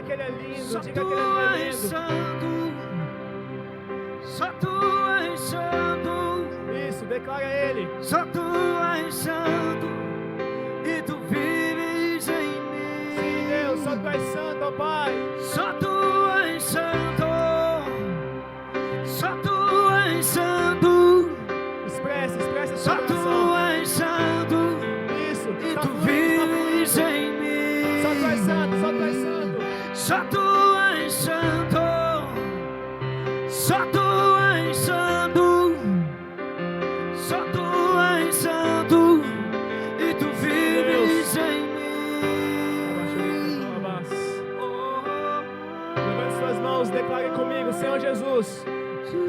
Diga que Ele é lindo, Só diga que Tu Ele é és tremendo. santo. Só Tu és santo. Isso, declara a Ele. Só Tu és santo. E Tu vives em mim. Sim, Deus, só Tu és santo, ó Pai. Só Tu és santo. Só Tu és santo. Expressa a Só sua Tu oração. és santo. Isso, E tá Tu fluindo, tá vives fluindo. em mim. Só Tu és santo, só Tu és santo. Só Tu és santo. Só Tu és santo. Só Tu és santo. E Tu vives em mim. Levante suas mãos, declare comigo, Senhor Jesus.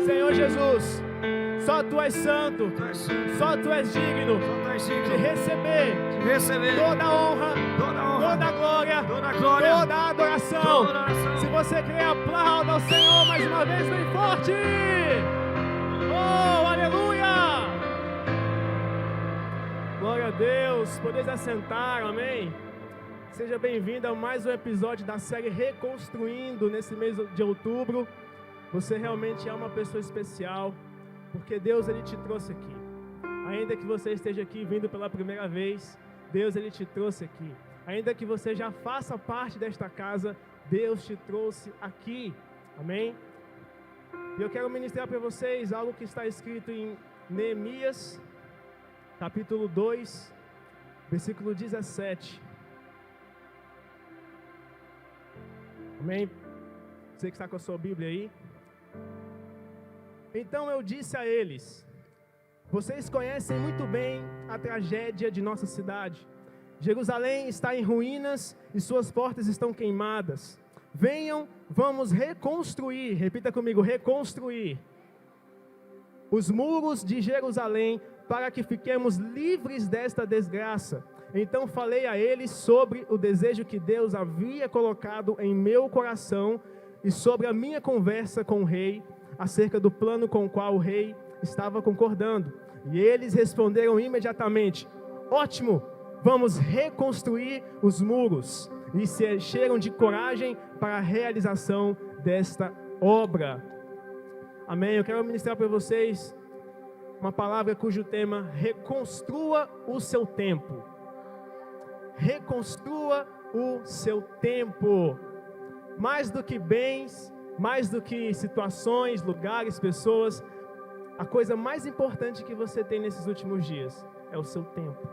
Senhor Jesus, só Tu és santo. Só Tu és digno de receber toda a honra, toda a glória, toda a adoração. Se você crê, aplauda ao Senhor mais uma vez bem forte. Oh, aleluia! Glória a Deus. Podeis assentar, amém? Seja bem-vindo a mais um episódio da série Reconstruindo nesse mês de outubro. Você realmente é uma pessoa especial, porque Deus Ele te trouxe aqui. Ainda que você esteja aqui vindo pela primeira vez, Deus Ele te trouxe aqui. Ainda que você já faça parte desta casa, Deus te trouxe aqui. Amém? E eu quero ministrar para vocês algo que está escrito em Neemias, capítulo 2, versículo 17. Amém? Você que está com a sua Bíblia aí. Então eu disse a eles: vocês conhecem muito bem a tragédia de nossa cidade. Jerusalém está em ruínas e suas portas estão queimadas. Venham, vamos reconstruir, repita comigo, reconstruir os muros de Jerusalém para que fiquemos livres desta desgraça. Então falei a eles sobre o desejo que Deus havia colocado em meu coração e sobre a minha conversa com o rei, acerca do plano com o qual o rei estava concordando. E eles responderam imediatamente: ótimo, vamos reconstruir os muros. E se encheram de coragem para a realização desta obra. Amém? Eu quero ministrar para vocês uma palavra cujo tema: reconstrua o seu tempo. Reconstrua o seu tempo. Mais do que bens, mais do que situações, lugares, pessoas, a coisa mais importante que você tem nesses últimos dias é o seu tempo.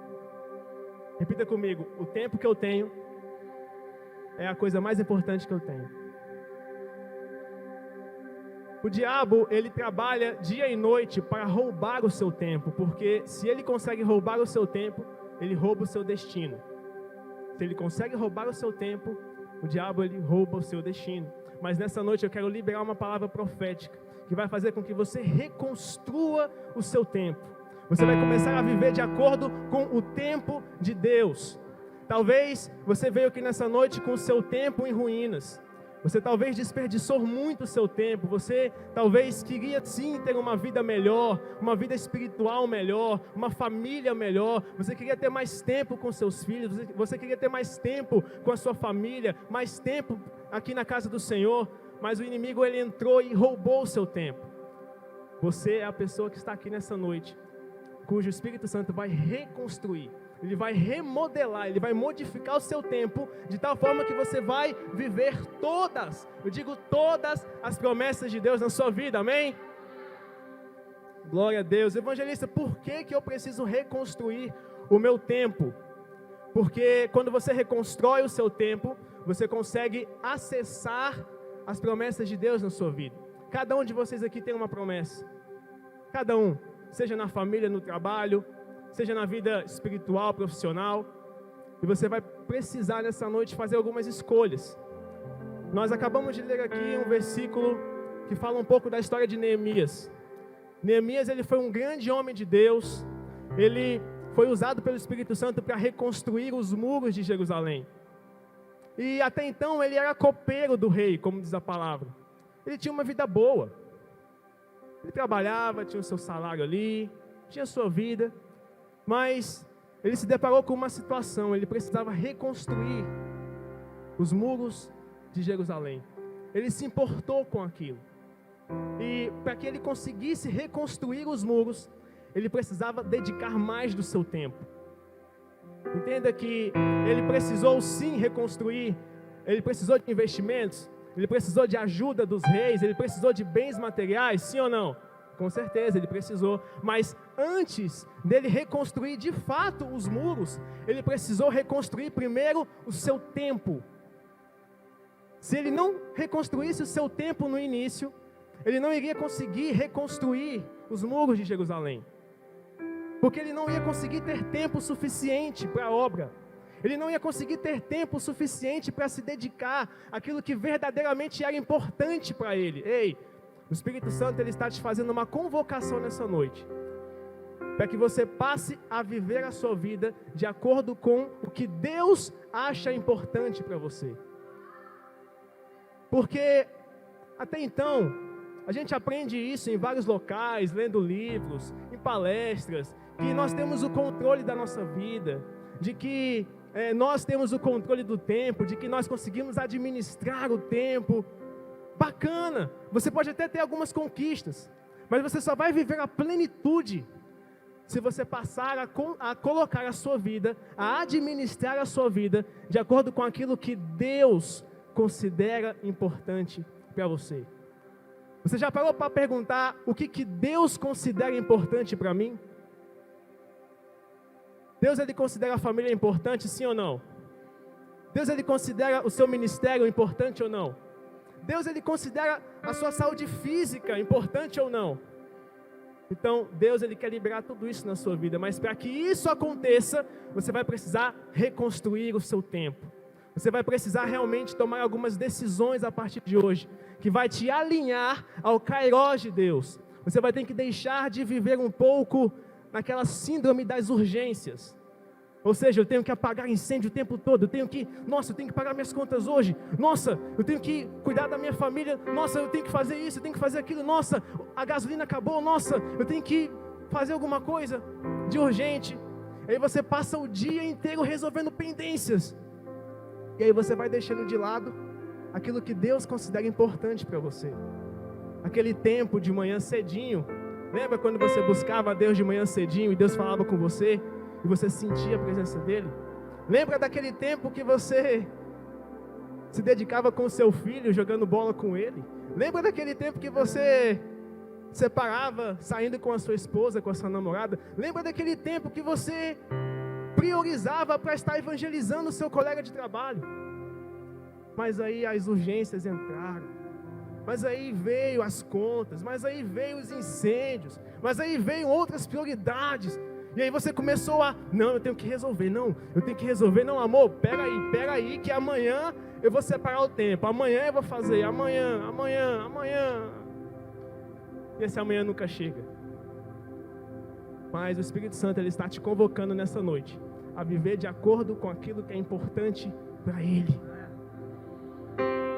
Repita comigo: o tempo que eu tenho é a coisa mais importante que eu tenho. O diabo, ele trabalha dia e noite para roubar o seu tempo, porque se ele consegue roubar o seu tempo, ele rouba o seu destino. Se ele consegue roubar o seu tempo, o diabo, ele rouba o seu destino. Mas nessa noite eu quero liberar uma palavra profética que vai fazer com que você reconstrua o seu tempo. Você vai começar a viver de acordo com o tempo de Deus. Talvez você veio aqui nessa noite com o seu tempo em ruínas. Você talvez desperdiçou muito o seu tempo. Você talvez queria sim ter uma vida melhor, uma vida espiritual melhor, uma família melhor. Você queria ter mais tempo com seus filhos. Você queria ter mais tempo com a sua família, mais tempo aqui na casa do Senhor. Mas o inimigo, ele entrou e roubou o seu tempo. Você é a pessoa que está aqui nessa noite, cujo Espírito Santo vai reconstruir. Ele vai remodelar, ele vai modificar o seu tempo de tal forma que você vai viver todas, eu digo todas, as promessas de Deus na sua vida, amém? Glória a Deus. Evangelista, por que eu preciso reconstruir o meu tempo? Porque quando você reconstrói o seu tempo, você consegue acessar as promessas de Deus na sua vida. Cada um de vocês aqui tem uma promessa. Cada um, seja na família, no trabalho, seja na vida espiritual, profissional, e você vai precisar nessa noite fazer algumas escolhas. Nós acabamos de ler aqui um versículo que fala um pouco da história de Neemias. Neemias, ele foi um grande homem de Deus, ele foi usado pelo Espírito Santo para reconstruir os muros de Jerusalém. E até então ele era copeiro do rei, como diz a palavra. Ele tinha uma vida boa, ele trabalhava, tinha o seu salário ali, tinha a sua vida. Mas ele se deparou com uma situação, ele precisava reconstruir os muros de Jerusalém. Ele se importou com aquilo. E para que ele conseguisse reconstruir os muros, ele precisava dedicar mais do seu tempo. Entenda que ele precisou sim reconstruir, ele precisou de investimentos, ele precisou de ajuda dos reis, ele precisou de bens materiais, sim ou não? Com certeza ele precisou, mas antes dele reconstruir de fato os muros, ele precisou reconstruir primeiro o seu tempo. Se ele não reconstruísse o seu tempo no início, ele não iria conseguir reconstruir os muros de Jerusalém. Porque ele não ia conseguir ter tempo suficiente para a obra. Ele não ia conseguir ter tempo suficiente para se dedicar àquilo que verdadeiramente era importante para ele. Ei, o Espírito Santo ele está te fazendo uma convocação nessa noite, para que você passe a viver a sua vida de acordo com o que Deus acha importante para você. Porque até então, a gente aprende isso em vários locais, lendo livros, em palestras, que nós temos o controle da nossa vida, de que nós temos o controle do tempo, de que nós conseguimos administrar o tempo. Bacana, você pode até ter algumas conquistas, mas você só vai viver a plenitude se você passar a colocar a sua vida, a administrar a sua vida de acordo com aquilo que Deus considera importante para você. Você já parou para perguntar o que Deus considera importante para mim? Deus ele considera a família importante, sim ou não? Deus ele considera o seu ministério importante ou não? Deus ele considera a sua saúde física importante ou não? Então, Deus ele quer liberar tudo isso na sua vida, mas para que isso aconteça, você vai precisar reconstruir o seu tempo. Você vai precisar realmente tomar algumas decisões a partir de hoje, que vai te alinhar ao Kairos de Deus. Você vai ter que deixar de viver um pouco naquela síndrome das urgências. Ou seja, eu tenho que apagar incêndio o tempo todo, eu tenho que pagar minhas contas hoje, nossa, eu tenho que cuidar da minha família, nossa, eu tenho que fazer isso, eu tenho que fazer aquilo, nossa, a gasolina acabou, nossa, eu tenho que fazer alguma coisa de urgente. Aí você passa o dia inteiro resolvendo pendências, e aí você vai deixando de lado aquilo que Deus considera importante para você. Aquele tempo de manhã cedinho, lembra quando você buscava a Deus de manhã cedinho e Deus falava com você e você sentia a presença dele? Lembra daquele tempo que você se dedicava com o seu filho jogando bola com ele? Lembra daquele tempo que você separava saindo com a sua esposa, com a sua namorada? Lembra daquele tempo que você priorizava para estar evangelizando o seu colega de trabalho? Mas aí as urgências entraram, mas aí veio as contas, mas aí veio os incêndios, mas aí veio outras prioridades, e aí você começou não, eu tenho que resolver, não, amor, pera aí, que amanhã eu vou separar o tempo, amanhã eu vou fazer, amanhã, e esse amanhã nunca chega. Mas o Espírito Santo ele está te convocando nessa noite a viver de acordo com aquilo que é importante para Ele.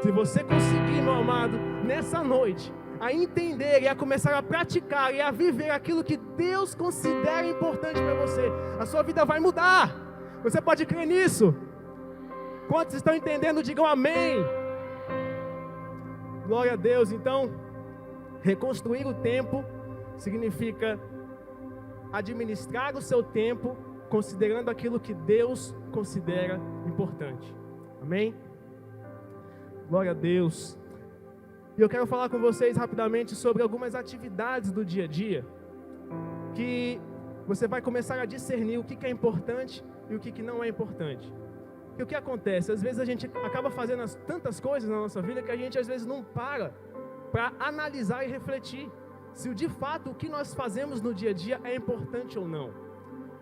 Se você conseguir, meu amado, nessa noite, a entender e a começar a praticar e a viver aquilo que Deus considera importante para você, a sua vida vai mudar. Você pode crer nisso? Quantos estão entendendo, digam amém. Glória a Deus. Então, reconstruir o tempo significa administrar o seu tempo considerando aquilo que Deus considera importante. Amém? Glória a Deus. E eu quero falar com vocês rapidamente sobre algumas atividades do dia a dia que você vai começar a discernir o que é importante e o que não é importante. E o que acontece? Às vezes a gente acaba fazendo tantas coisas na nossa vida que a gente às vezes não para analisar e refletir se de fato o que nós fazemos no dia a dia é importante ou não.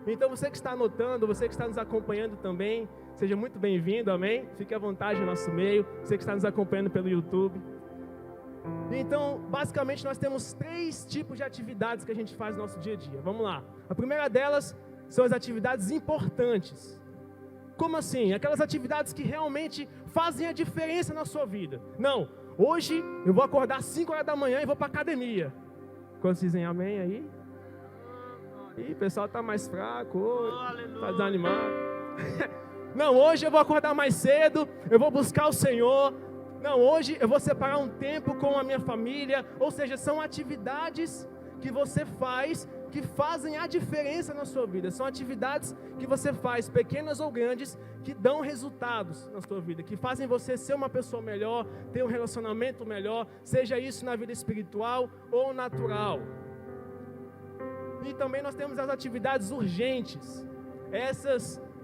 Então você que está anotando, você que está nos acompanhando também, seja muito bem-vindo, amém? Fique à vontade no nosso meio, você que está nos acompanhando pelo YouTube. Então, basicamente nós temos 3 tipos de atividades que a gente faz no nosso dia a dia. Vamos lá. A primeira delas são as atividades importantes. Como assim? Aquelas atividades que realmente fazem a diferença na sua vida. Não, hoje eu vou acordar às 5 horas da manhã e vou para a academia. Quantos dizem amém aí? Ih, o pessoal está mais fraco hoje, está desanimado. Não, hoje eu vou acordar mais cedo, eu vou buscar o Senhor, Não, hoje eu vou separar um tempo com a minha família. Ou seja, são atividades que você faz que fazem a diferença na sua vida. São atividades que você faz, pequenas ou grandes, que dão resultados na sua vida, que fazem você ser uma pessoa melhor, ter um relacionamento melhor, seja isso na vida espiritual ou natural. E também nós temos as atividades urgentes.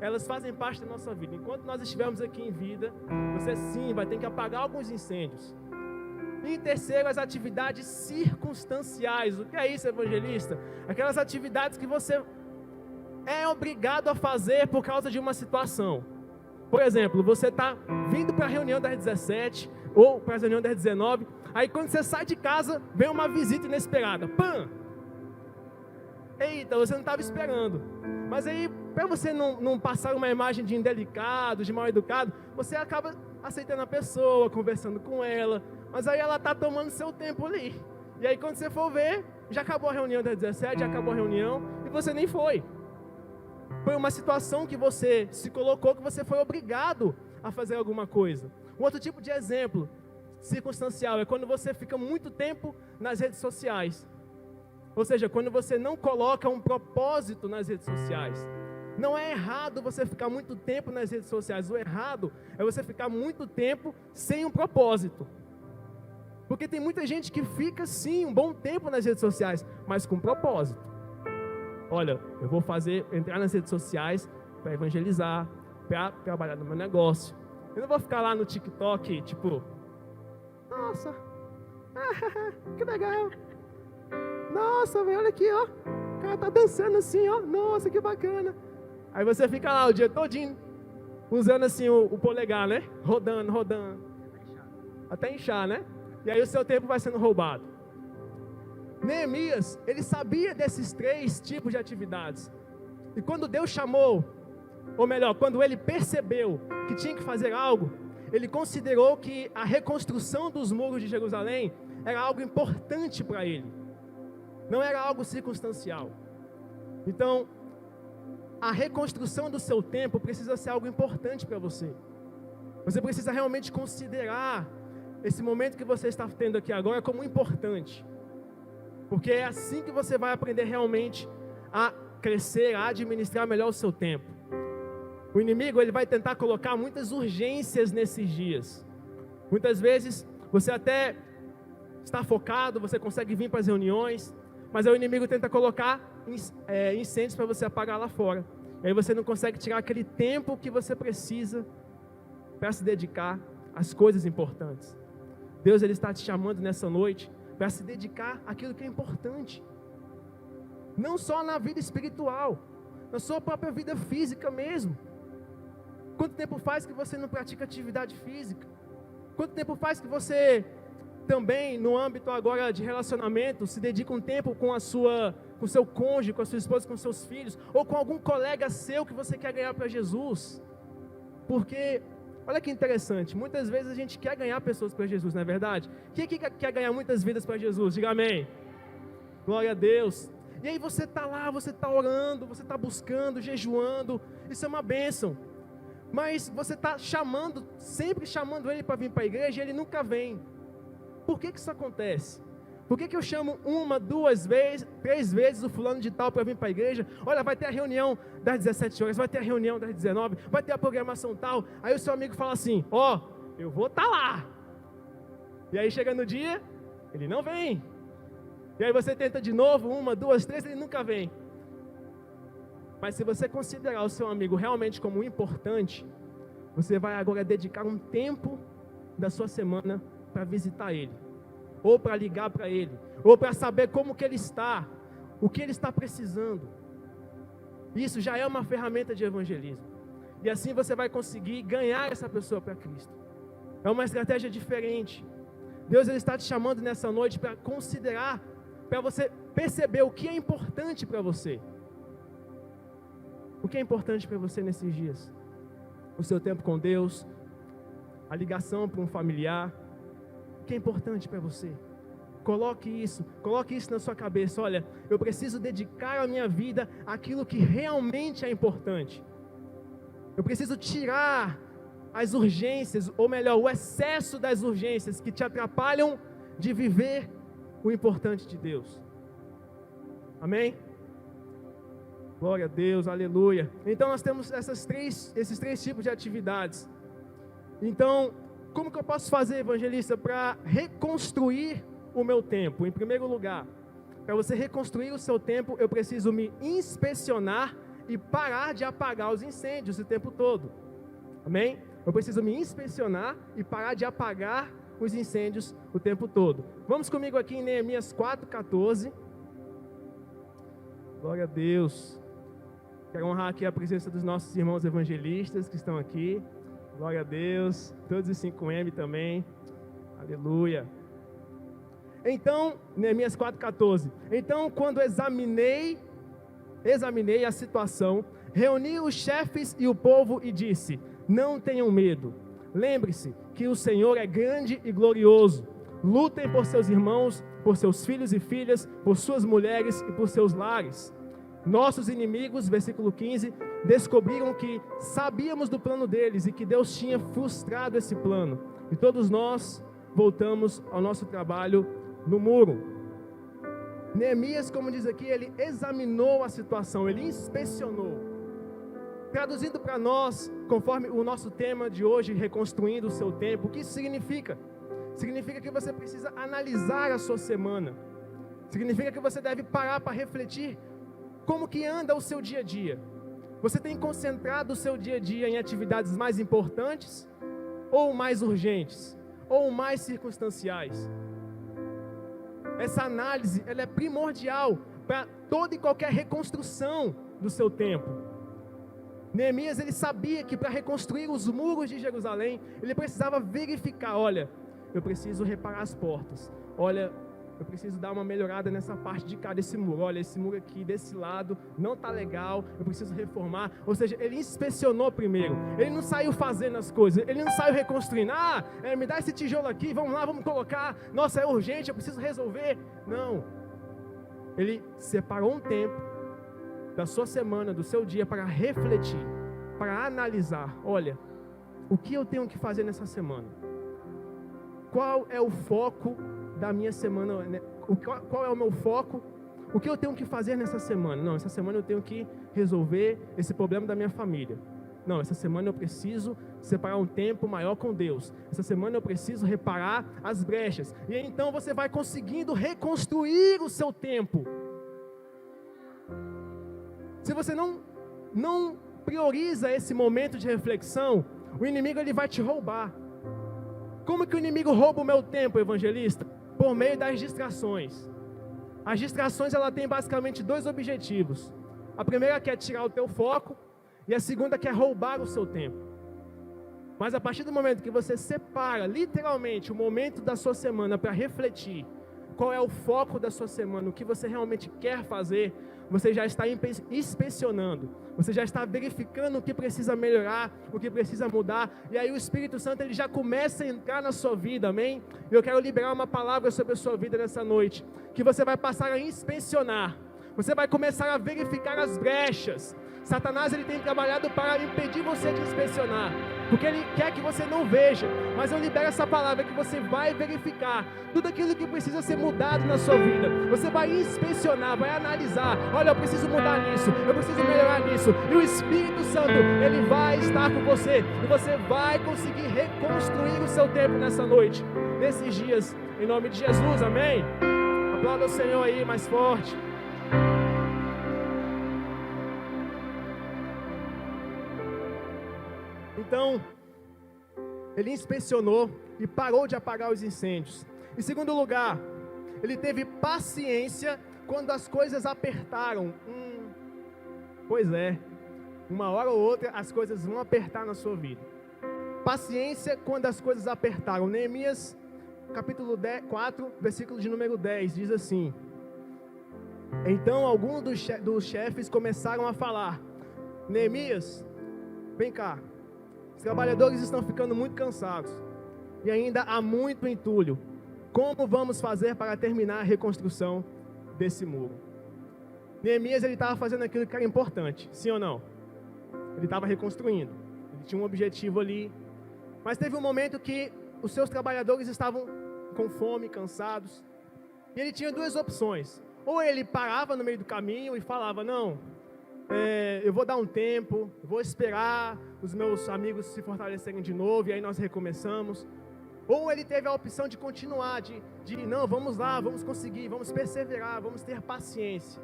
Elas fazem parte da nossa vida. Enquanto nós estivermos aqui em vida, você sim vai ter que apagar alguns incêndios. E em terceiro, as atividades circunstanciais. O que é isso, evangelista? Aquelas atividades que você é obrigado a fazer por causa de uma situação. Por exemplo, você está vindo para a reunião das 17 ou para a reunião das 19, aí quando você sai de casa, vem uma visita inesperada. Pã! Eita, você não estava esperando. Mas aí, para você não passar uma imagem de indelicado, de mal educado, você acaba aceitando a pessoa, conversando com ela, mas aí ela está tomando seu tempo ali. E aí quando você for ver, já acabou a reunião das 17, já acabou a reunião, e você nem foi. Foi uma situação que você se colocou, que você foi obrigado a fazer alguma coisa. Um outro tipo de exemplo circunstancial é quando você fica muito tempo nas redes sociais. Ou seja, quando você não coloca um propósito nas redes sociais. Não é errado você ficar muito tempo nas redes sociais. O errado é você ficar muito tempo sem um propósito. Porque tem muita gente que fica sim um bom tempo nas redes sociais, mas com propósito. Olha, eu vou entrar nas redes sociais para evangelizar, para trabalhar no meu negócio. Eu não vou ficar lá no TikTok, tipo, nossa, que legal. Nossa, velho, olha aqui, ó. O cara tá dançando assim, ó. Nossa, que bacana. Aí você fica lá o dia todinho, usando assim o polegar, né? Rodando. Até inchar, né? E aí o seu tempo vai sendo roubado. Neemias, ele sabia desses 3 tipos de atividades. E quando Deus chamou, ou melhor, quando ele percebeu que tinha que fazer algo, ele considerou que a reconstrução dos muros de Jerusalém era algo importante para ele. Não era algo circunstancial. Então, a reconstrução do seu tempo precisa ser algo importante para você. Você precisa realmente considerar esse momento que você está tendo aqui agora como importante. Porque é assim que você vai aprender realmente a crescer, a administrar melhor o seu tempo. O inimigo, ele vai tentar colocar muitas urgências nesses dias. Muitas vezes, você até está focado, você consegue vir para as reuniões, mas o inimigo tenta colocar incêndios para você apagar lá fora. E aí você não consegue tirar aquele tempo que você precisa para se dedicar às coisas importantes. Deus, ele está te chamando nessa noite para se dedicar àquilo que é importante. Não só na vida espiritual, na sua própria vida física mesmo. Quanto tempo faz que você não pratica atividade física? Quanto tempo faz que você também, no âmbito agora de relacionamento, se dedica um tempo com o seu cônjuge, com a sua esposa, com seus filhos, ou com algum colega seu que você quer ganhar para Jesus? Porque, olha que interessante, muitas vezes a gente quer ganhar pessoas para Jesus, não é verdade? Quem aqui quer ganhar muitas vidas para Jesus? Diga amém. Glória a Deus. E aí você está lá, você está orando, você está buscando, jejuando, isso é uma bênção. Mas você está sempre chamando ele para vir para a igreja e ele nunca vem. Por que isso acontece? Por que eu chamo 1, 2 vezes, 3 vezes o fulano de tal para vir para a igreja? Olha, vai ter a reunião das 17 horas, vai ter a reunião das 19, vai ter a programação tal. Aí o seu amigo fala assim, eu vou estar lá. E aí chega no dia, ele não vem. E aí você tenta de novo, 1, 2, 3, ele nunca vem. Mas se você considerar o seu amigo realmente como importante, você vai agora dedicar um tempo da sua semana para visitar ele, ou para ligar para ele, ou para saber como que ele está, o que ele está precisando. Isso já é uma ferramenta de evangelismo. E assim você vai conseguir ganhar essa pessoa para Cristo. É uma estratégia diferente. Deus, ele está te chamando nessa noite para considerar, para você perceber o que é importante para você. O que é importante para você nesses dias? O seu tempo com Deus, a ligação para um familiar. O que é importante para você? Coloque isso na sua cabeça. Olha, eu preciso dedicar a minha vida àquilo que realmente é importante. Eu preciso tirar as urgências, ou melhor, o excesso das urgências que te atrapalham de viver o importante de Deus. Amém? Glória a Deus, aleluia. Então nós temos esses três tipos de atividades. Então, como que eu posso fazer, evangelista, para reconstruir o meu tempo? Em primeiro lugar, para você reconstruir o seu tempo, eu preciso me inspecionar e parar de apagar os incêndios o tempo todo. Amém? Eu preciso me inspecionar e parar de apagar os incêndios o tempo todo. Vamos comigo aqui em Neemias 4,14. Glória a Deus. Quero honrar aqui a presença dos nossos irmãos evangelistas que estão aqui. Glória a Deus. Todos os 5M também. Aleluia. Então, Neemias 4,14. Então, quando examinei a situação, reuni os chefes e o povo e disse: não tenham medo. Lembre-se que o Senhor é grande e glorioso. Lutem por seus irmãos, por seus filhos e filhas, por suas mulheres e por seus lares. Nossos inimigos, versículo 15, descobriram que sabíamos do plano deles e que Deus tinha frustrado esse plano. E todos nós voltamos ao nosso trabalho no muro. Neemias, como diz aqui, ele examinou a situação, ele inspecionou. Traduzindo para nós, conforme o nosso tema de hoje, reconstruindo o seu tempo, o que isso significa? Significa que você precisa analisar a sua semana. Significa que você deve parar para refletir como que anda o seu dia a dia. Você tem concentrado o seu dia a dia em atividades mais importantes ou mais urgentes, ou mais circunstanciais? Essa análise, ela é primordial para toda e qualquer reconstrução do seu tempo. Neemias, ele sabia que para reconstruir os muros de Jerusalém, ele precisava verificar, olha, eu preciso reparar as portas, olha, eu preciso dar uma melhorada nessa parte de cá desse muro, olha, esse muro aqui desse lado não está legal, eu preciso reformar. Ou seja, ele inspecionou primeiro, ele não saiu fazendo as coisas, ele não saiu reconstruindo, me dá esse tijolo aqui, vamos lá, vamos colocar, nossa, é urgente, eu preciso resolver. Não, ele separou um tempo da sua semana, do seu dia, para refletir, para analisar, olha, o que eu tenho que fazer nessa semana? Qual é o foco da minha semana, né? Qual é o meu foco? O que eu tenho que fazer nessa semana? Não, essa semana eu tenho que resolver esse problema da minha família. Não, essa semana eu preciso separar um tempo maior com Deus. Essa semana eu preciso reparar as brechas. E então você vai conseguindo reconstruir o seu tempo. Se você não prioriza esse momento de reflexão, o inimigo ele vai te roubar. Como que o inimigo rouba o meu tempo, evangelista? Por meio das distrações. As distrações, ela tem basicamente dois objetivos. A primeira que é tirar o teu foco, e a segunda que é roubar o seu tempo. Mas a partir do momento que você separa, literalmente, o momento da sua semana para refletir, qual é o foco da sua semana, o que você realmente quer fazer, você já está inspecionando, você já está verificando o que precisa melhorar, o que precisa mudar, e aí o Espírito Santo ele já começa a entrar na sua vida, amém? E eu quero liberar uma palavra sobre a sua vida nessa noite, que você vai passar a inspecionar, você vai começar a verificar as brechas. Satanás ele tem trabalhado para impedir você de inspecionar, porque ele quer que você não veja, mas eu libero essa palavra que você vai verificar tudo aquilo que precisa ser mudado na sua vida. Você vai inspecionar, vai analisar, olha, eu preciso mudar nisso, eu preciso melhorar nisso, e o Espírito Santo, ele vai estar com você, e você vai conseguir reconstruir o seu tempo nessa noite, nesses dias, em nome de Jesus, amém? Aplauda o Senhor aí, mais forte. Então, ele inspecionou e parou de apagar os incêndios. Em segundo lugar, ele teve paciência quando as coisas apertaram. Pois é, uma hora ou outra as coisas vão apertar na sua vida. Paciência quando as coisas apertaram. Neemias, capítulo 4, versículo de número 10, diz assim: então alguns dos chefes começaram a falar: Neemias, vem cá. Os trabalhadores estão ficando muito cansados e ainda há muito entulho. Como vamos fazer para terminar a reconstrução desse muro? Neemias ele estava fazendo aquilo que era importante, sim ou não? Ele estava reconstruindo. Ele tinha um objetivo ali, Mas teve um momento que os seus trabalhadores estavam com fome, cansados. E ele tinha duas opções. Ou ele parava no meio do caminho e falava, não, eu vou dar um tempo, vou esperar os meus amigos se fortalecerem de novo e aí nós recomeçamos. Ou ele teve a opção de continuar, de não, vamos lá, vamos conseguir, vamos perseverar, vamos ter paciência.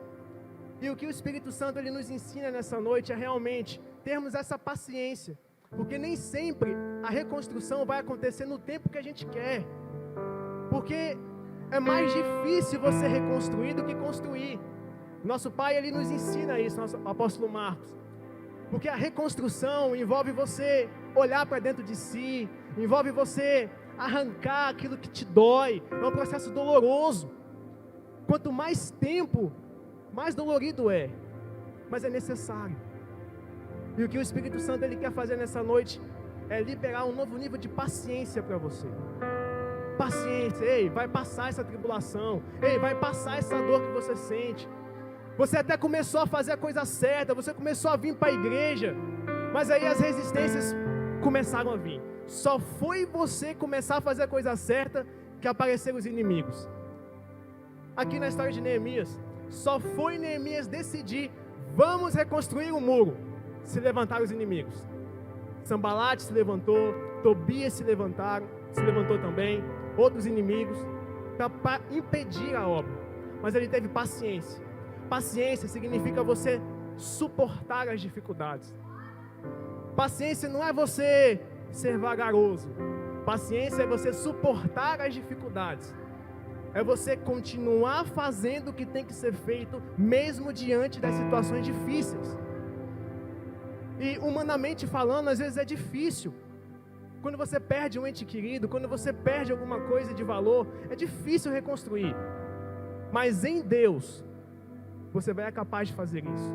E o que o Espírito Santo ele nos ensina nessa noite é realmente termos essa paciência. Porque nem sempre a reconstrução vai acontecer no tempo que a gente quer. Porque é mais difícil você reconstruir do que construir. Nosso Pai, ele nos ensina isso, nosso apóstolo Marcos. Porque a reconstrução envolve você olhar para dentro de si, envolve você arrancar aquilo que te dói. É um processo doloroso. Quanto mais tempo, mais dolorido é. Mas é necessário. E o que o Espírito Santo ele quer fazer nessa noite é liberar um novo nível de paciência para você. Paciência, ei, vai passar essa tribulação, ei, vai passar essa dor que você sente. Você até começou a fazer a coisa certa, você começou a vir para a igreja, mas aí as resistências começaram a vir. Só foi você começar a fazer a coisa certa que apareceram os inimigos. Aqui na história de Neemias, só foi Neemias decidir, vamos reconstruir o muro, se levantaram os inimigos. Sambalate se levantou, Tobias se levantou também, outros inimigos, para impedir a obra. Mas ele teve paciência. Paciência significa você suportar as dificuldades. Paciência não é você ser vagaroso. Paciência é você suportar as dificuldades. É você continuar fazendo o que tem que ser feito, mesmo diante das situações difíceis. E humanamente falando, às vezes é difícil. Quando você perde um ente querido, quando você perde alguma coisa de valor, é difícil reconstruir. Mas em Deus, você vai ser capaz de fazer isso.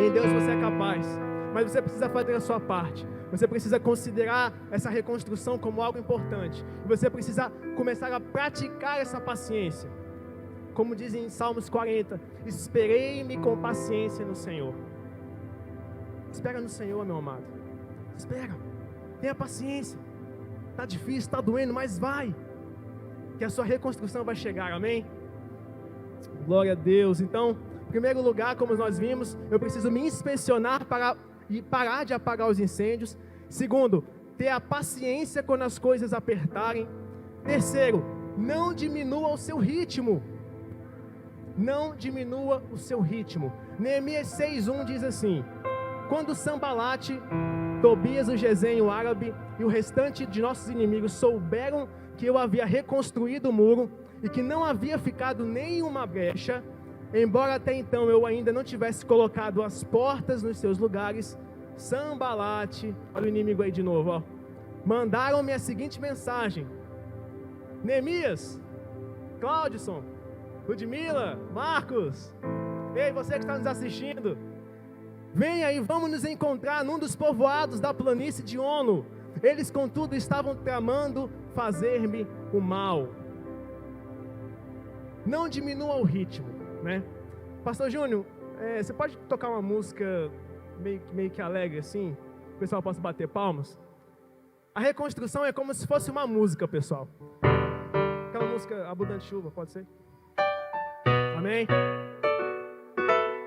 Em Deus você é capaz. Mas você precisa fazer a sua parte. Você precisa considerar essa reconstrução como algo importante. E você precisa começar a praticar essa paciência. Como diz em Salmos 40, esperei-me com paciência no Senhor. Espera no Senhor, meu amado. Espera. Tenha paciência. Está difícil, está doendo, mas vai. Que a sua reconstrução vai chegar, amém? Glória a Deus. Então, em primeiro lugar, como nós vimos, eu preciso me inspecionar para parar de apagar os incêndios. Segundo, ter a paciência quando as coisas apertarem. Terceiro, não diminua o seu ritmo. Não diminua o seu ritmo. Neemias 6:1 diz assim: quando Sambalate, Tobias o Gesem árabe e o restante de nossos inimigos souberam que eu havia reconstruído o muro e que não havia ficado nenhuma brecha, embora até então eu ainda não tivesse colocado as portas nos seus lugares, Sambalate, olha o inimigo aí de novo, ó, mandaram-me a seguinte mensagem: Neemias, Claudson, Ludmila, Marcos, ei, você que está nos assistindo, venha e vamos nos encontrar num dos povoados da planície de Ono. Eles, contudo, estavam tramando fazer-me o mal. Não diminua o ritmo, né? Pastor Júnior, você pode tocar uma música meio que alegre assim? O pessoal possa bater palmas? A reconstrução é como se fosse uma música, pessoal. Aquela música Abundante Chuva, pode ser? Amém?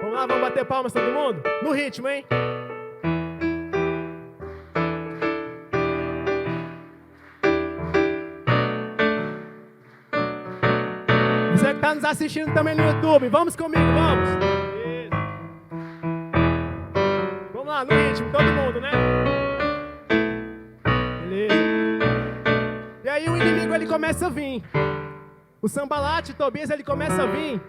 Vamos lá, vamos bater palmas todo mundo? No ritmo, hein? Você que está nos assistindo também no YouTube, vamos comigo, vamos! Isso. Vamos lá, no ritmo, todo mundo, né? Beleza. E aí o inimigo, ele começa a vir. O Sambalate, Tobias, ele começa a vir.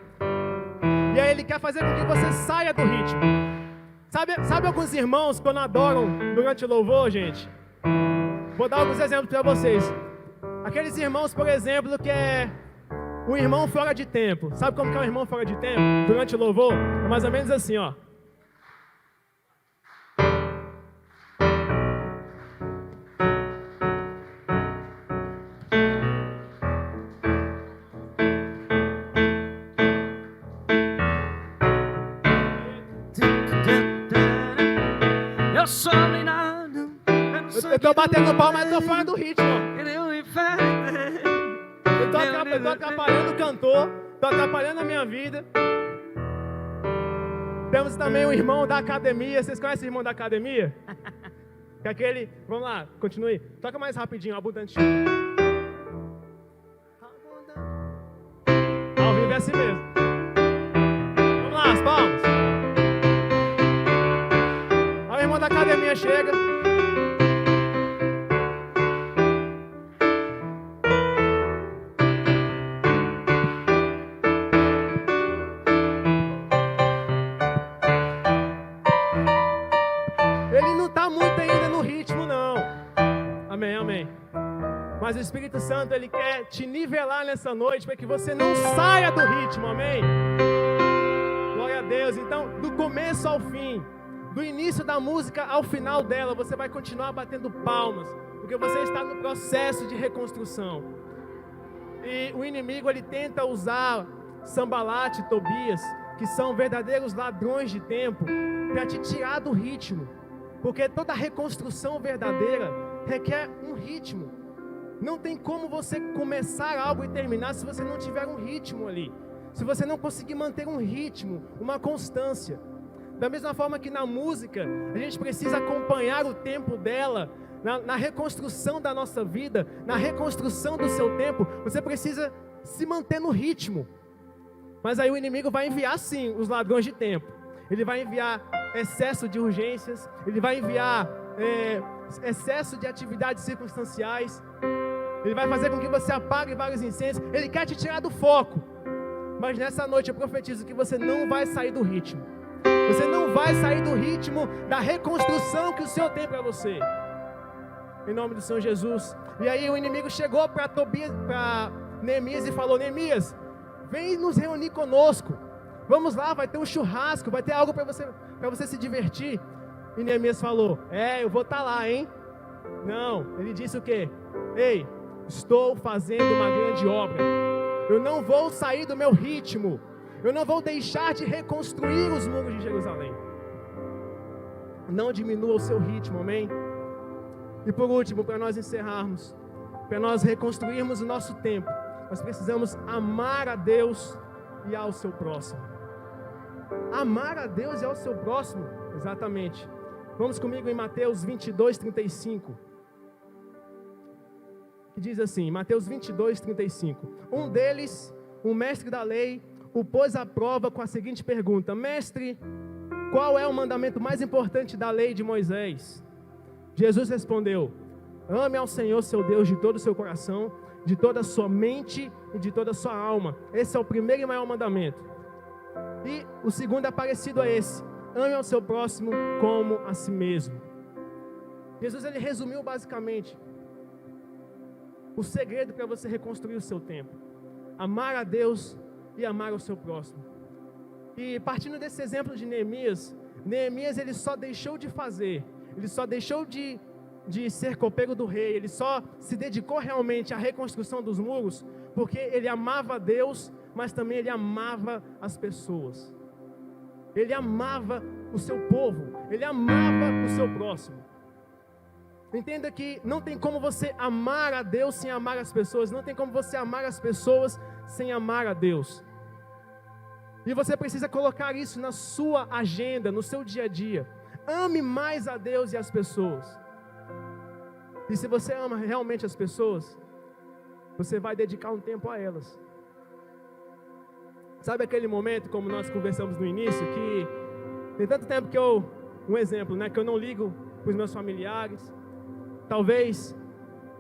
E aí ele quer fazer com que você saia do ritmo. Sabe alguns irmãos quando adoram durante o louvor, gente? Vou dar alguns exemplos para vocês. Aqueles irmãos, por exemplo, que é um irmão fora de tempo. Sabe como que é um irmão fora de tempo? Durante o louvor, é mais ou menos assim, ó. Eu sou nem nada, eu não Eu tô batendo palma, mas tô fora do ritmo. Eu tô atrapalhando o cantor, tô atrapalhando a minha vida. Temos também o irmão da academia. Vocês conhecem o irmão da academia? Que é aquele... Vamos lá, continue. Toca mais rapidinho, abundante. Ao vivo é assim mesmo. Vamos lá, as palmas. Aí o irmão da academia chega. Ele não está muito ainda no ritmo, não. Amém, amém. Mas o Espírito Santo, ele quer te nivelar nessa noite para que você não saia do ritmo, amém? Glória a Deus. Então, do começo ao fim, do início da música ao final dela, você vai continuar batendo palmas, porque você está no processo de reconstrução. E o inimigo, ele tenta usar Sambalat e Tobias, que são verdadeiros ladrões de tempo, para te tirar do ritmo. Porque toda reconstrução verdadeira requer um ritmo. Não tem como você começar algo e terminar se você não tiver um ritmo ali. Se você não conseguir manter um ritmo, uma constância. Da mesma forma que na música, a gente precisa acompanhar o tempo dela, na reconstrução da nossa vida, na reconstrução do seu tempo, você precisa se manter no ritmo. Mas aí o inimigo vai enviar sim os ladrões de tempo. Ele vai enviar excesso de urgências, ele vai enviar excesso de atividades circunstanciais, ele vai fazer com que você apague vários incêndios, ele quer te tirar do foco. Mas nessa noite eu profetizo que você não vai sair do ritmo. Você não vai sair do ritmo da reconstrução que o Senhor tem para você. Em nome do Senhor Jesus. E aí o inimigo chegou para Neemias e falou: Neemias, vem nos reunir conosco. Vamos lá, vai ter um churrasco, vai ter algo para você se divertir. E Neemias falou: eu vou estar lá, hein? Não, ele disse o quê? Ei, estou fazendo uma grande obra. Eu não vou sair do meu ritmo. Eu não vou deixar de reconstruir os muros de Jerusalém. Não diminua o seu ritmo, amém? E por último, para nós encerrarmos, para nós reconstruirmos o nosso tempo, nós precisamos amar a Deus e ao seu próximo. Amar a Deus e ao seu próximo, exatamente. Vamos comigo em Mateus 22, 35. Que diz assim, Mateus 22, 35. Um deles, um mestre da lei, o pôs à prova com a seguinte pergunta: Mestre, qual é o mandamento mais importante da lei de Moisés? Jesus respondeu: ame ao Senhor seu Deus de todo o seu coração, de toda a sua mente e de toda a sua alma. Esse é o primeiro e maior mandamento. E o segundo é parecido a esse: ame ao seu próximo como a si mesmo. Jesus, ele resumiu basicamente o segredo para você reconstruir o seu tempo: amar a Deus e amar o seu próximo. E partindo desse exemplo de Neemias, ele só deixou de fazer, ele só deixou de ser copeiro do rei, ele só se dedicou realmente à reconstrução dos muros, porque ele amava a Deus, mas também ele amava as pessoas. Ele amava o seu povo, ele amava o seu próximo. Entenda que não tem como você amar a Deus sem amar as pessoas, não tem como você amar as pessoas sem amar a Deus. E você precisa colocar isso na sua agenda, no seu dia a dia. Ame mais a Deus e as pessoas. E se você ama realmente as pessoas, você vai dedicar um tempo a elas. Sabe aquele momento, como nós conversamos no início, que tem tanto tempo que um exemplo, né, que eu não ligo para os meus familiares. Talvez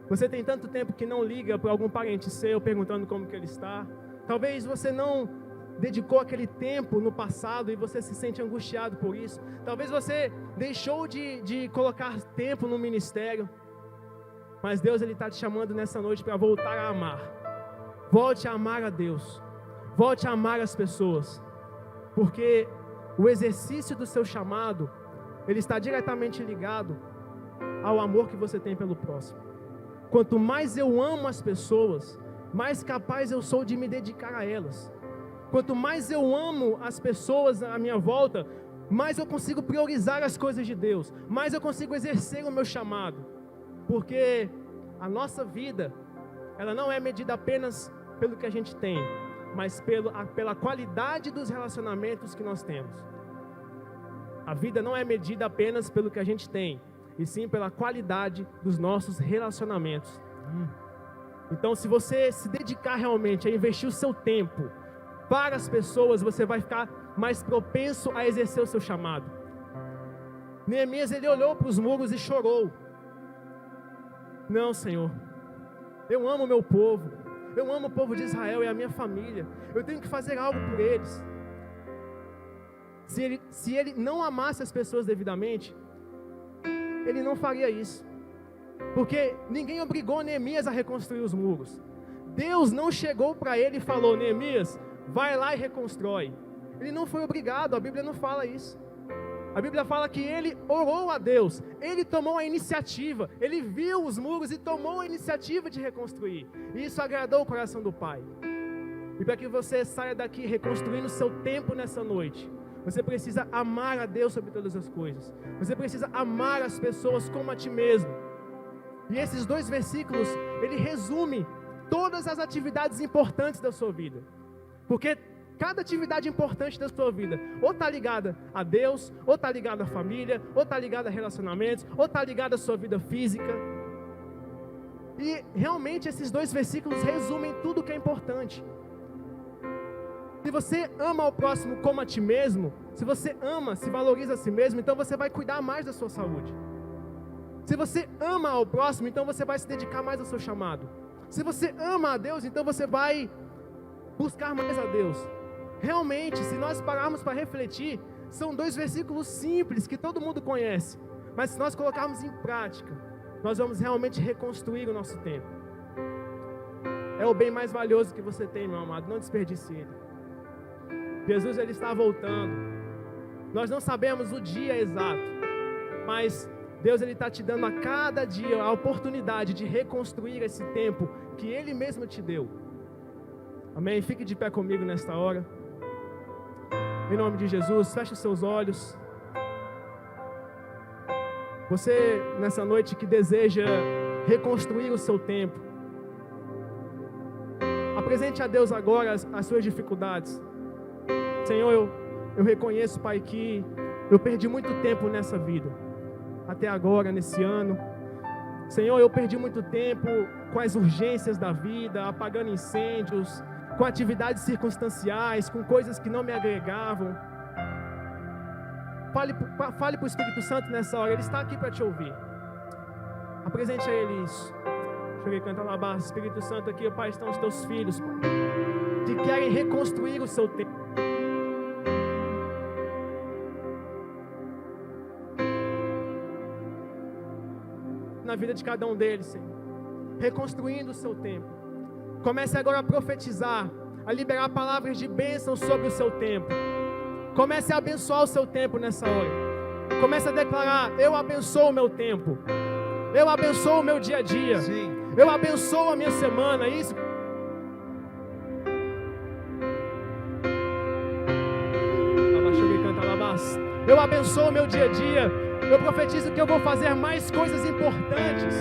você tem tanto tempo que não liga para algum parente seu perguntando como que ele está. Talvez você não dedicou aquele tempo no passado e você se sente angustiado por isso. Talvez você deixou de colocar tempo no ministério. Mas Deus, ele está te chamando nessa noite para voltar a amar. Volte a amar a Deus. Volte a amar as pessoas. Porque o exercício do seu chamado, ele está diretamente ligado ao amor que você tem pelo próximo. Quanto mais eu amo as pessoas, mais capaz eu sou de me dedicar a elas. Quanto mais eu amo as pessoas à minha volta, mais eu consigo priorizar as coisas de Deus, mais eu consigo exercer o meu chamado. Porque a nossa vida, ela não é medida apenas pelo que a gente tem, mas pela qualidade dos relacionamentos que nós temos. A vida não é medida apenas pelo que a gente tem, e sim pela qualidade dos nossos relacionamentos. Então, se você se dedicar realmente a investir o seu tempo para as pessoas, você vai ficar mais propenso a exercer o seu chamado. Neemias, ele olhou para os muros e chorou. Não, Senhor, eu amo o meu povo, eu amo o povo de Israel e a minha família, eu tenho que fazer algo por eles. Se ele não amasse as pessoas devidamente, ele não faria isso. Porque ninguém obrigou Neemias a reconstruir os muros. Deus não chegou para ele e falou: Neemias, vai lá e reconstrói. Ele não foi obrigado, a Bíblia não fala isso. A Bíblia fala que ele orou a Deus, ele tomou a iniciativa, ele viu os muros e tomou a iniciativa de reconstruir. E isso agradou o coração do Pai. E para que você saia daqui reconstruindo o seu tempo nessa noite, você precisa amar a Deus sobre todas as coisas. Você precisa amar as pessoas como a ti mesmo. E esses 2 versículos, ele resume todas as atividades importantes da sua vida. Porque cada atividade importante da sua vida, ou está ligada a Deus, ou está ligada à família, ou está ligada a relacionamentos, ou está ligada à sua vida física. E realmente esses 2 versículos resumem tudo o que é importante. Se você ama ao próximo como a ti mesmo, se você ama, se valoriza a si mesmo, então você vai cuidar mais da sua saúde. Se você ama ao próximo, então você vai se dedicar mais ao seu chamado. Se você ama a Deus, então você vai buscar mais a Deus. Realmente, se nós pararmos para refletir, são 2 versículos simples que todo mundo conhece, mas se nós colocarmos em prática, nós vamos realmente reconstruir o nosso tempo. É o bem mais valioso que você tem, meu amado, não desperdice ele. Jesus, ele está voltando. Nós não sabemos o dia exato, mas Deus, ele está te dando a cada dia a oportunidade de reconstruir esse tempo que ele mesmo te deu. Amém? Fique de pé comigo nesta hora. Em nome de Jesus, feche os seus olhos. Você, nessa noite que deseja reconstruir o seu tempo, apresente a Deus agora as suas dificuldades. Senhor, eu reconheço, Pai, que eu perdi muito tempo nessa vida, até agora, nesse ano. Senhor, eu perdi muito tempo com as urgências da vida, apagando incêndios, com atividades circunstanciais, com coisas que não me agregavam. Fale para o Espírito Santo nessa hora, Ele está aqui para te ouvir. Apresente a Ele isso. Cheguei a cantar na barra. Espírito Santo, aqui, Pai, estão os teus filhos, Pai, que querem reconstruir o seu tempo. Na vida de cada um deles, Senhor, reconstruindo o seu tempo. Comece agora a profetizar, a liberar palavras de bênção sobre o seu tempo. Comece a abençoar o seu tempo nessa hora. Comece a declarar: eu abençoo o meu tempo, eu abençoo o meu dia a dia. Sim. Eu abençoo a minha semana. Isso. Eu abençoo o meu dia a dia. Eu profetizo que eu vou fazer mais coisas importantes.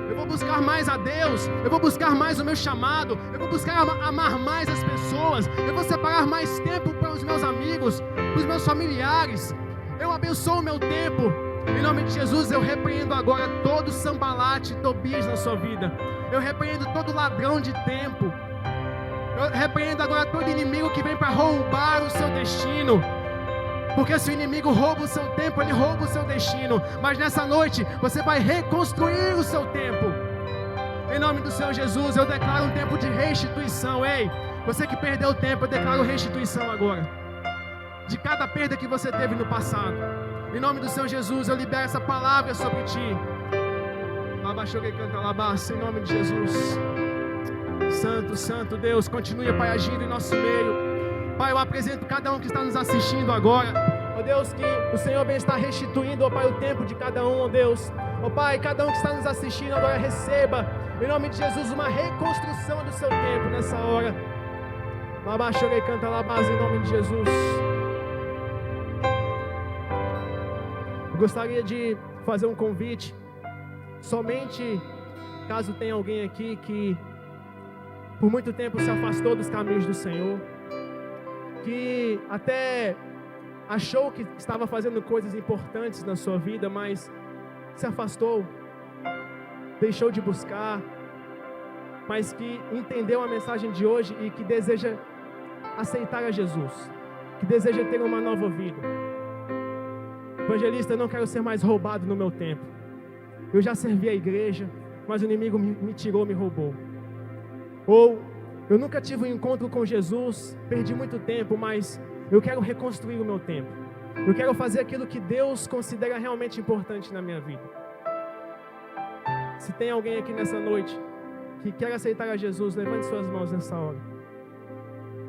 Eu vou buscar mais a Deus. Eu vou buscar mais o meu chamado. Eu vou buscar amar mais as pessoas. Eu vou separar mais tempo para os meus amigos, para os meus familiares. Eu abençoo o meu tempo. Em nome de Jesus, eu repreendo agora todo Sambalate e Tobias na sua vida. Eu repreendo todo ladrão de tempo. Eu repreendo agora todo inimigo que vem para roubar o seu destino. Porque se o inimigo rouba o seu tempo, ele rouba o seu destino. Mas nessa noite, você vai reconstruir o seu tempo. Em nome do Senhor Jesus, eu declaro um tempo de restituição. Ei, você que perdeu o tempo, eu declaro restituição agora. De cada perda que você teve no passado. Em nome do Senhor Jesus, eu libero essa palavra sobre ti. Em nome de Jesus. Santo, Santo Deus, continue, Pai, agindo em nosso meio. Pai, eu apresento cada um que está nos assistindo agora. Ó Deus, que o Senhor bem está restituindo, ó Pai, o tempo de cada um, ó Deus. Ó Pai, cada um que está nos assistindo agora receba, em nome de Jesus, uma reconstrução do seu tempo nessa hora. Labaxorei, canta labás, em nome de Jesus. Eu gostaria de fazer um convite somente caso tenha alguém aqui que por muito tempo se afastou dos caminhos do Senhor, que até achou que estava fazendo coisas importantes na sua vida, mas se afastou, deixou de buscar, mas que entendeu a mensagem de hoje e que deseja aceitar a Jesus, que deseja ter uma nova vida. Evangelista, eu não quero ser mais roubado no meu tempo. Eu já servi a igreja, mas o inimigo me tirou, me roubou. Ou eu nunca tive um encontro com Jesus, perdi muito tempo, mas eu quero reconstruir o meu tempo. Eu quero fazer aquilo que Deus considera realmente importante na minha vida. Se tem alguém aqui nessa noite que quer aceitar a Jesus, levante suas mãos nessa hora.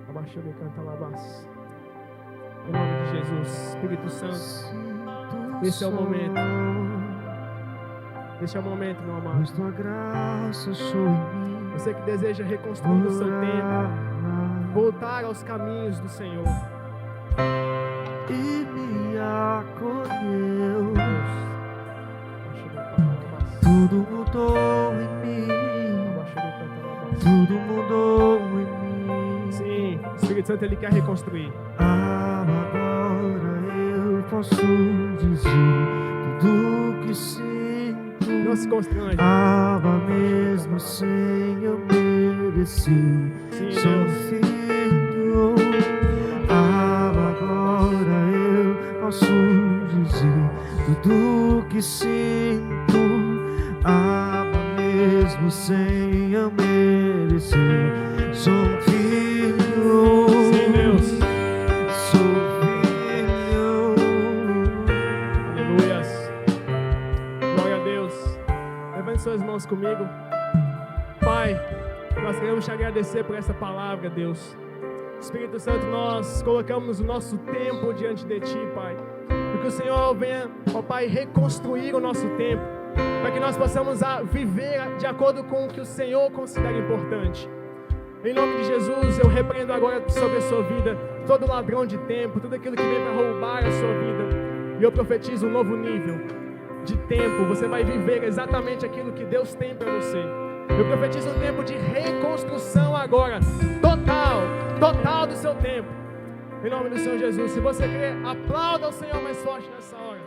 Abaixando e canta alabaço. Em nome de Jesus, Espírito Santo, esse é o momento. Esse é o momento, meu amado. Pois tua graça sou em mim. Você que deseja reconstruir o seu tempo, voltar aos caminhos do Senhor. E me acolheu. Tudo mudou em mim. Tudo mudou em mim. Sim, o Espírito Santo, Ele quer reconstruir. Agora eu posso dizer tudo que sinto. Não se constrange. Mesmo sem eu merecer. Sim, Sou Deus. filho. Agora eu posso dizer tudo que sinto. Mesmo sem eu merecer. Sou filho. Sim, Deus. Sou filho. Aleluias. Glória a Deus. Levante suas mãos comigo. Pai, nós queremos te agradecer por essa palavra, Deus. Espírito Santo, nós colocamos o nosso tempo diante de Ti, Pai. E que o Senhor venha, ó Pai, reconstruir o nosso tempo, para que nós possamos viver de acordo com o que o Senhor considera importante. Em nome de Jesus, eu repreendo agora sobre a sua vida todo ladrão de tempo, tudo aquilo que vem para roubar a sua vida. E eu profetizo um novo nível de tempo. Você vai viver exatamente aquilo que Deus tem para você. Eu profetizo um tempo de reconstrução agora, total do seu tempo. Em nome do Senhor Jesus. Se você crê, aplauda o Senhor mais forte nessa hora.